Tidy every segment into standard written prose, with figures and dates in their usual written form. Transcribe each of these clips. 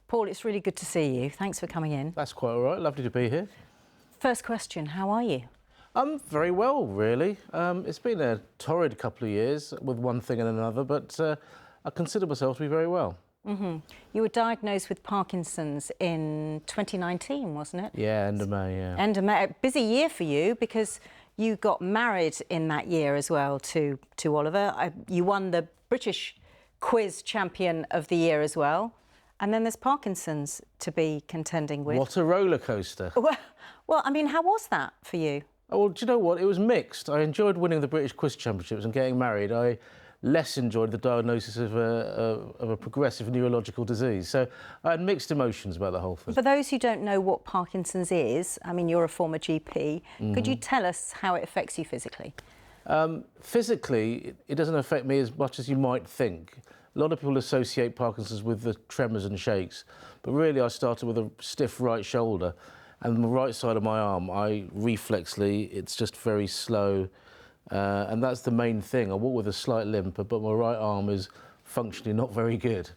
Paul, it's really good to see you. Thanks for coming in. That's quite all right. Lovely to be here. First question, how are you? I'm very well, really. It's been a torrid couple of years with one thing and another, but I consider myself to be very well. You were diagnosed with Parkinson's in 2019, wasn't it? Yeah, end of May, yeah. End of May. A busy year for you because you got married in that year as well to Oliver. You won the British Quiz Champion of the Year as well. And then there's Parkinson's to be contending with. What a roller coaster. Well, I mean, how was that for you? Oh, well, do you know what? It was mixed. I enjoyed winning the British Quiz Championships and getting married. I less enjoyed the diagnosis of a progressive neurological disease. So I had mixed emotions about the whole thing. For those who don't know what Parkinson's is, I mean, you're a former GP. Could you tell us how it affects you physically? Physically, it doesn't affect me as much as you might think. A lot of people associate Parkinson's with the tremors and shakes, but really I started with a stiff right shoulder, and the right side of my arm, reflexly, it's just very slow, and that's the main thing. I walk with a slight limp, but my right arm is functionally not very good.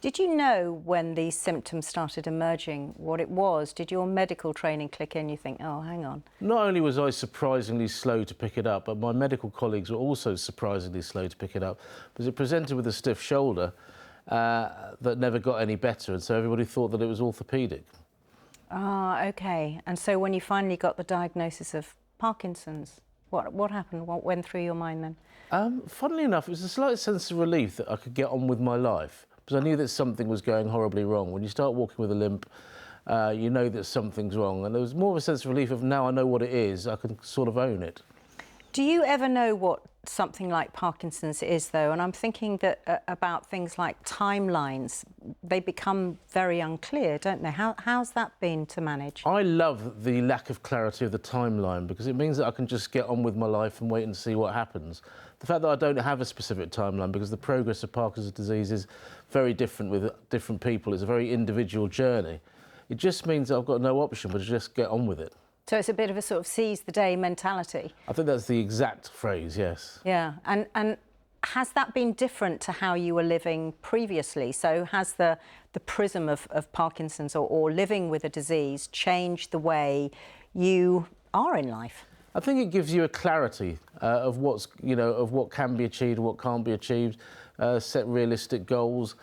Did you know when these symptoms started emerging what it was? Did your medical training click in? You think, oh, hang on. Not only was I surprisingly slow to pick it up, but my medical colleagues were also surprisingly slow to pick it up, because it presented with a stiff shoulder that never got any better, and so everybody thought that it was orthopaedic. Ah, OK. And so when you finally got the diagnosis of Parkinson's, what happened? What went through your mind then? Funnily enough, it was a slight sense of relief that I could get on with my life, because I knew that something was going horribly wrong. When you start walking with a limp, you know that something's wrong. And there was more of a sense of relief of now I know what it is, I can sort of own it. Do you ever know what something like Parkinson's is, though? And I'm thinking that about things like timelines. They become very unclear, don't they? How's that been to manage? I love the lack of clarity of the timeline, because it means that I can just get on with my life and wait and see what happens. The fact that I don't have a specific timeline, because the progress of Parkinson's disease is very different with different people. It's a very individual journey. It just means that I've got no option but to just get on with it. So it's a bit of a sort of seize the day mentality. I think that's the exact phrase, yes. Yeah, and has that been different to how you were living previously? So has the prism of Parkinson's or living with a disease changed the way you are in life? I think it gives you a clarity of what's, of what can be achieved, what can't be achieved, set realistic goals.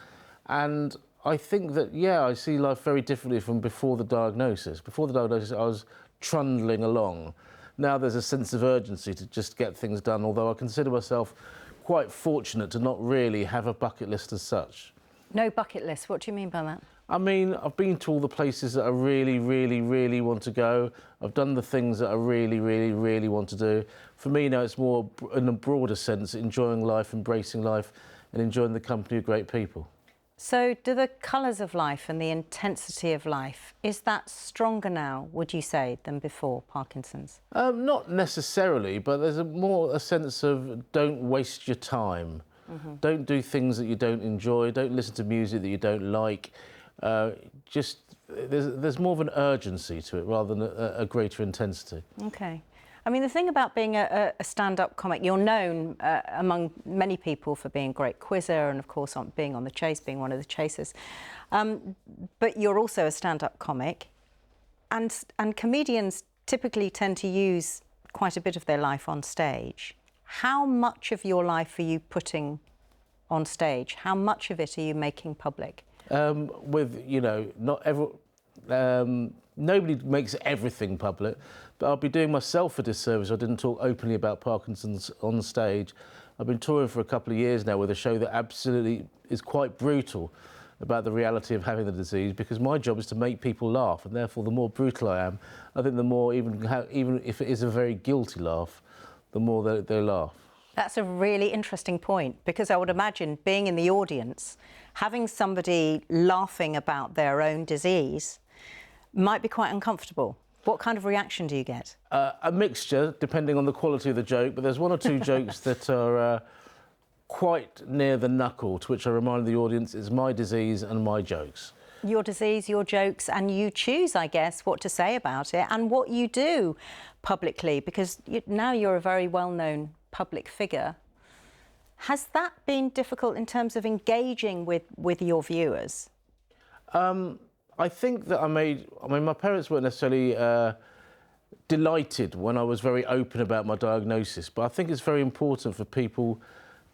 And I think that, yeah, I see life very differently from before the diagnosis. Before the diagnosis, I was trundling along. Now there's a sense of urgency to just get things done, although I consider myself quite fortunate to not really have a bucket list as such. No bucket list? What do you mean by that? I mean, I've been to all the places that I really, really, really want to go. I've done the things that I really, really, really want to do. For me now, it's more in a broader sense, enjoying life, embracing life, and enjoying the company of great people. So do the colours of life and the intensity of life, is that stronger now, would you say, than before Parkinson's? Not necessarily, but there's more a sense of don't waste your time. Don't do things that you don't enjoy. Don't listen to music that you don't like. There's more of an urgency to it rather than a greater intensity. OK. I mean, the thing about being a stand-up comic, you're known among many people for being a great quizzer and, of course, being on The Chase, being one of the chasers. But you're also a stand-up comic. And comedians typically tend to use quite a bit of their life on stage. How much of your life are you putting on stage? How much of it are you making public? Nobody makes everything public, but I'll be doing myself a disservice. I didn't talk openly about Parkinson's on stage. I've been touring for a couple of years now with a show that absolutely is quite brutal about the reality of having the disease, because my job is to make people laugh, and therefore the more brutal I am, I think the more, even if it is a very guilty laugh, the more they laugh. That's a really interesting point, because I would imagine being in the audience, having somebody laughing about their own disease might be quite uncomfortable. What kind of reaction do you get? A mixture, depending on the quality of the joke, but there's one or two jokes that are quite near the knuckle, to which I remind the audience it's my disease and my jokes. Your disease, your jokes, and you choose, I guess, what to say about it and what you do publicly, because now you're a very well-known public figure. Has that been difficult in terms of engaging with your viewers? I think that I mean, my parents weren't necessarily delighted when I was very open about my diagnosis, but I think it's very important for people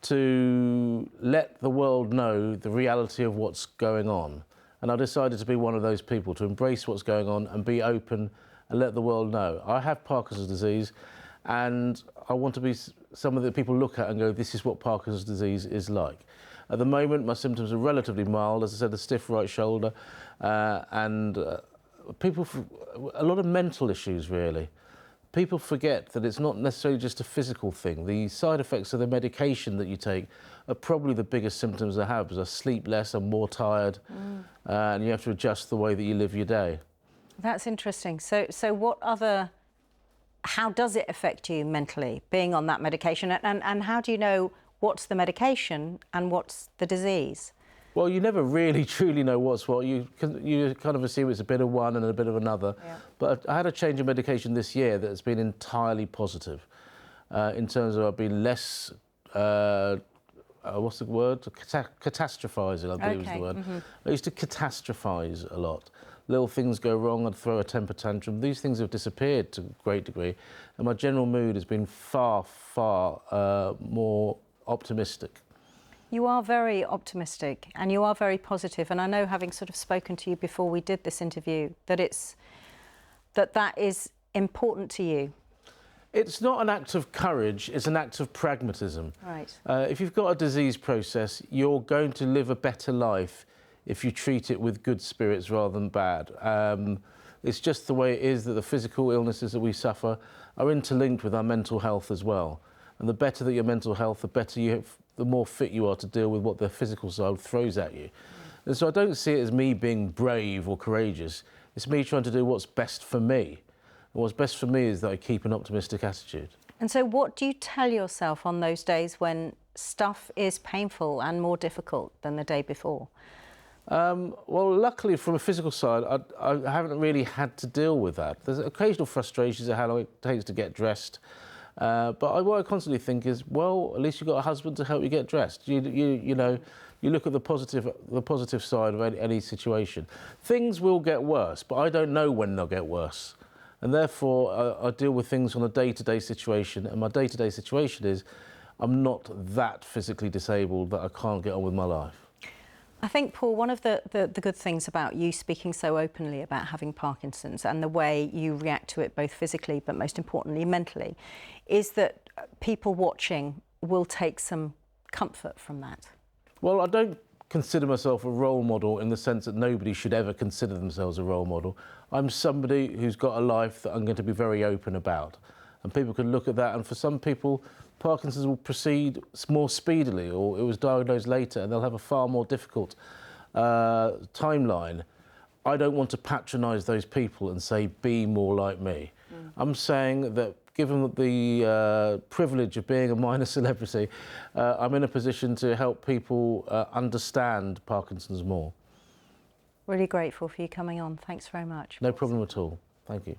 to let the world know the reality of what's going on. And I decided to be one of those people, to embrace what's going on and be open and let the world know. I have Parkinson's disease, and I want to be someone that people look at and go, this is what Parkinson's disease is like. At the moment, my symptoms are relatively mild, as I said, a stiff right shoulder, and a lot of mental issues, really. People forget that it's not necessarily just a physical thing. The side effects of the medication that you take are probably the biggest symptoms I have, because I sleep less, I'm more tired, and you have to adjust the way that you live your day. That's interesting. So how does it affect you mentally, being on that medication? And how do you know what's the medication and what's the disease? Well, you never really truly know what's what. You kind of assume it's a bit of one and a bit of another. Yeah. But I had a change of medication this year that has been entirely positive, in terms of I've been less, what's the word? Catastrophising, I believe is the word. I used to catastrophize a lot. Little things go wrong, I'd throw a temper tantrum. These things have disappeared to a great degree, and my general mood has been far, far more optimistic. You are very optimistic and you are very positive, and I know, having sort of spoken to you before we did this interview, that that is important to you. It's not an act of courage, it's an act of pragmatism. Right. If you've got a disease process, you're going to live a better life if you treat it with good spirits rather than bad. It's just the way it is that the physical illnesses that we suffer are interlinked with our mental health as well. And the better that your mental health, the more fit you are to deal with what the physical side throws at you. And so I don't see it as me being brave or courageous. It's me trying to do what's best for me. And what's best for me is that I keep an optimistic attitude. And so what do you tell yourself on those days when stuff is painful and more difficult than the day before? Well, luckily, from a physical side, I haven't really had to deal with that. There's occasional frustrations at how long it takes to get dressed. But what I constantly think is, well, at least you've got a husband to help you get dressed. You know, you look at the positive side of any situation. Things will get worse, but I don't know when they'll get worse. And therefore, I deal with things on a day-to-day situation. And my day-to-day situation is, I'm not that physically disabled that I can't get on with my life. I think, Paul, one of the good things about you speaking so openly about having Parkinson's and the way you react to it both physically but most importantly mentally is that people watching will take some comfort from that. Well, I don't consider myself a role model in the sense that nobody should ever consider themselves a role model. I'm somebody who's got a life that I'm going to be very open about. And people can look at that, and for some people, Parkinson's will proceed more speedily, or it was diagnosed later and they'll have a far more difficult timeline. I don't want to patronise those people and say, be more like me. I'm saying that given the privilege of being a minor celebrity, I'm in a position to help people understand Parkinson's more. Really grateful for you coming on. Thanks very much. No problem at all. Thank you.